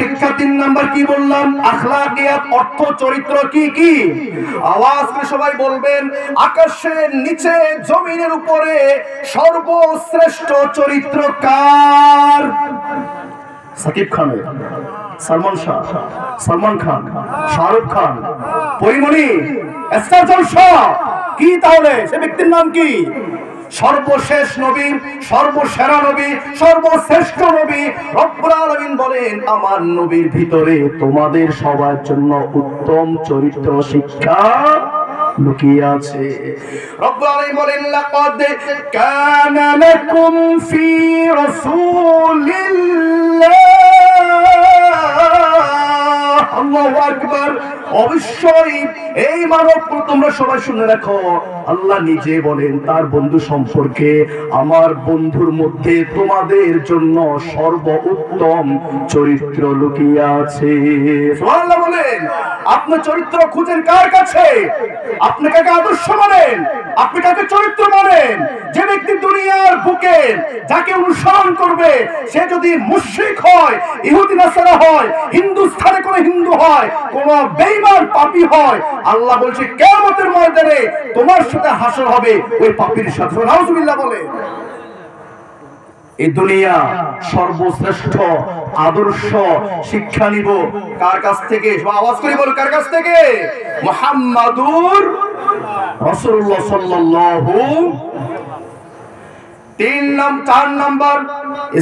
শিক্ষা 3 নাম্বার কি বললাম? আখলাকিয়াত, অর্থ চরিত্র। কি কি? আওয়াজ করে সবাই বলবেন, আকাশের নিচে জমিনের উপরে সর্বশ্রেষ্ঠ চরিত্র কার? সাকিব খানের, সালমান খান, শাহরুখ খান, পরিমণি, এস্টার জলসা। কি তাহলে সে ব্যক্তির নাম কি? সর্বশেষ নবী, সর্বসেরা নবী, সর্বশ্রেষ্ঠ নবী। রব্বুল আলামিন বলেন, আমার নবীর ভিতরে তোমাদের সবার জন্য উত্তম চরিত্র শিক্ষা লুকিয়ে আছে। রব্বুল আলামিন বলেন, লাকাদ কানা লাকুম ফি রাসূলিল্লাহ, আল্লাহু আকবার। অবশ্যই এই মানব তোমরা সবাই শুনে রাখো, আল্লাহ নিজে বলেন তার বন্ধু সম্পর্কে, আমার বন্ধুর মধ্যে তোমাদের জন্য সর্বোত্তম চরিত্র লুকিয়ে আছে। সুবহানাল্লাহ বলেন। আপনি চরিত্র খুঁজেন কার কাছে? আপনি কাকে আদর্শ মানেন? আপনি কাকে চরিত্র মানেন? যে ব্যক্তি দুনিয়ার বুকে যাকে অনুসরণ করবে, সে যদি মুশরিক হয়, ইহুদি নাসারা হয়, হিন্দুস্থানে কোন হিন্দু হয়, কোন বেঈমান পাপী হয়, আল্লাহ বলছে কিয়ামতের ময়দানে তোমার সাথে হাসর হবে ওই পাপীর সাথে। নাউজুবিল্লাহ বলে। এই দুনিয়া সর্বশ্রেষ্ঠ আদর্শ শিক্ষা নিব কার কাছ থেকে? আওয়াজ করে বল, কার কাছ থেকে? মুহাম্মাদুর রাসূলুল্লাহ সাল্লাল্লাহু। 4 নাম্বার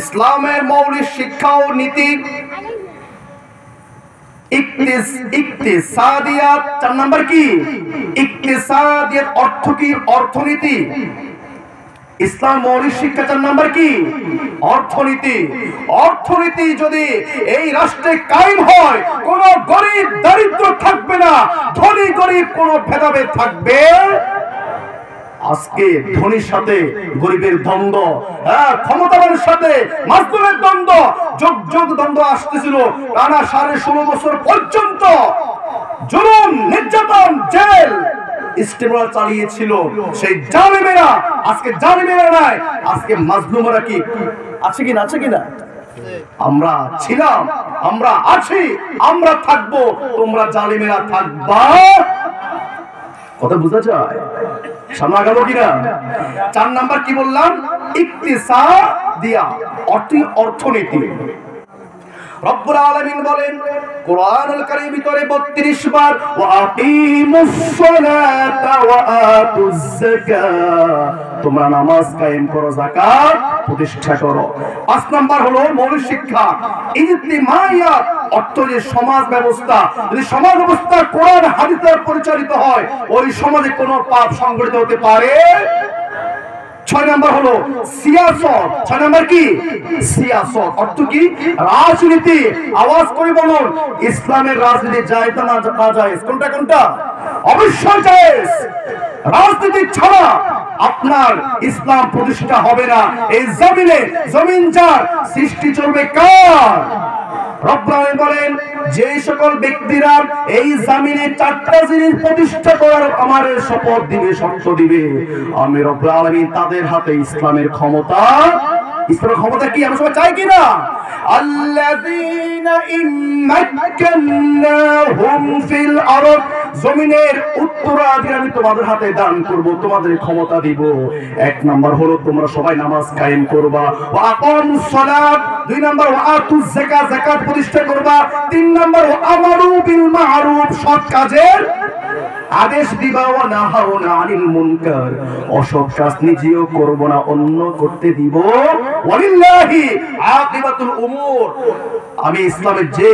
ইসলামের মৌলিক শিক্ষা ও নীতি ইকতিসাদিয়াত। 4 নাম্বার কি? ইকতিসাদিয়াত। অর্থ কি? অর্থনীতি। ইসলাম মৌলিক শিক্ষা 4 নাম্বার কি? অর্থনীতি। অর্থনীতি যদি এই রাষ্ট্রে কায়েম হয়, কোন গরিব দরিদ্র থাকবে না, ধনী গরিব কোন ভেদাভেদ থাকবে। আজকে ধনীর সাথে গরিবের দ্বন্দ্ব, ক্ষমতাবানের সাথে মাজলুমের দ্বন্দ্ব, যোগ যোগ দ্বন্দ্ব আসতেছিল টানা 16.5 বছর পর্যন্ত। জুলুম, নির্যাতন, জেল, ইস্তেমরা চালিয়েছিল সেই জালিমেরা। আজকে জালিমেরা নাই, আজকে মাজলুমরা কি আছে কিনা? আছে কিনা? আমরা ছিলাম, আমরা আছি, আমরা থাকবো, তোমরা জালিমেরা থাকবা। কথা বোঝা যায়? সামনে গেল কিনা? 4 নাম্বার কি বললাম? ইকতিসাদিয়া, অর্থনীতি। রব্বুল আলামিন বলেন কোরআনুল কারীমের ভিতরে 32 বার, ওয়া আকিমুস সালাতা ওয়া আতুজ যাকাত, তোমরা নামাজ কায়েম করো, যাকাত প্রতিষ্ঠা করো। 5 নাম্বার হলো মৌলিক শিক্ষা ইজতিমাইয়াত, অর্থ যে সমাজ ব্যবস্থা। যদি সমাজ ব্যবস্থা কোরআন হাদিসে পরিচালিত হয়, ওই সমাজে কোনো পাপ সংগঠিত হতে পারে। 6 নাম্বার হলো সিয়াসত। 6 নাম্বার কি? সিয়াসত। অর্থ কি? রাজনীতি। আওয়াজ করে বলুন, ইসলামের রাজনীতি জায়েজ না নাজায়েজ? কোনটা কোনটা? অবশ্যই জায়েজ। রাজনীতি ছাড়া আপনার ইসলাম প্রতিষ্ঠা হবে না। এই জমিনে জমিন যার, সৃষ্টি চলবে কার? রব্বুল আলামিন বলেন, যে সকল ব্যক্তিরা এই জমিনে 4টা জিনিস প্রতিষ্ঠা করার আমার শপথ দিবে, শর্ত দিবে, আমি রব্বুল আলামিন তাদের হাতে ইসলামের ক্ষমতা। ইসলামের ক্ষমতা কি আমরা সবাই চাই কিনা? আল্লাযীনা ইম্মাক্কান্নাহুম ফিল আরদ, জমিনের উত্তরাধিকার আমি তোমাদের হাতে দান করব, তোমাদের ক্ষমতা দিব। 1 নাম্বার হলো তোমরা সবাই নামাজ কায়েম করবা, ওয়া আকামুস সালাত। 2 নাম্বার ওয়া আতুজ যাকাত, যাকাত প্রতিষ্ঠা করবা। 3 নাম্বার ওয়া আমারু বিল মা'রুফ, সৎ কাজের আদেশ দিবা, ওয়া নাহাউনা আনিল মুনকার, অসৎ কাজ নিজেও করব না, অন্য করতে দিব। ওয়ালিল্লাহি আকিবাতুল উমুর। আমি ইসলামের যে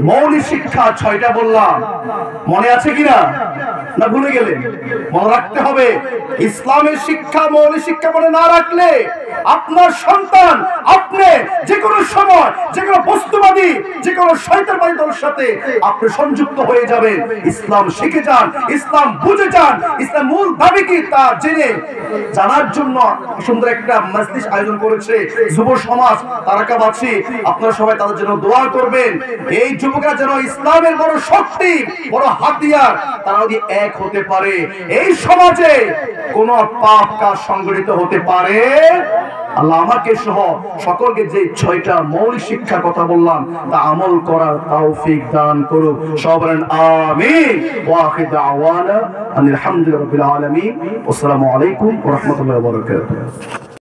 মৌলিক শিক্ষা 6টা বললাম, মনে আছে কিনা? না ভুলে গেলেন? মনে রাখতে হবে। ইসলামের শিক্ষা, মৌলিক শিক্ষা মনে না রাখলে আপনার সন্তান, আপনি যে কোনো সময় যে কোনো বস্তুবাদী, যে কোনো শয়তানবাদী দলের সাথে আপনি সংযুক্ত হয়ে যাবেন। ইসলাম শিখে যান, ইসলাম বুঝে যান, ইসলাম মূল দাবি কি তা জেনে জানার জন্য সুন্দর একটা মজলিস আয়োজন করেছে যুব সমাজ তারাকাবাসী। আপনারা সবাই তাদের জন্য দোয়া করবেন। এই যুবকরা যেন ইসলামের বড় শক্তি, বড় হাতিয়ার, তারা যদি এক হতে পারে, এই সমাজে কোন পাপ কাজ সংগঠিত হতে পারে আল্লাহ আমাকে সহ সকলকে যে 6টা মৌলিক শিক্ষার কথা বললাম তা আমল করার তৌফিক দান করুক। সবাই বলেন আমিন। ওয়া আখির দাওয়ানা আলহামদুলিল্লাহি রাব্বিল আলামিন। আসসালামু আলাইকুম ওয়া রাহমাতুল্লাহি ওয়া বারাকাতুহু।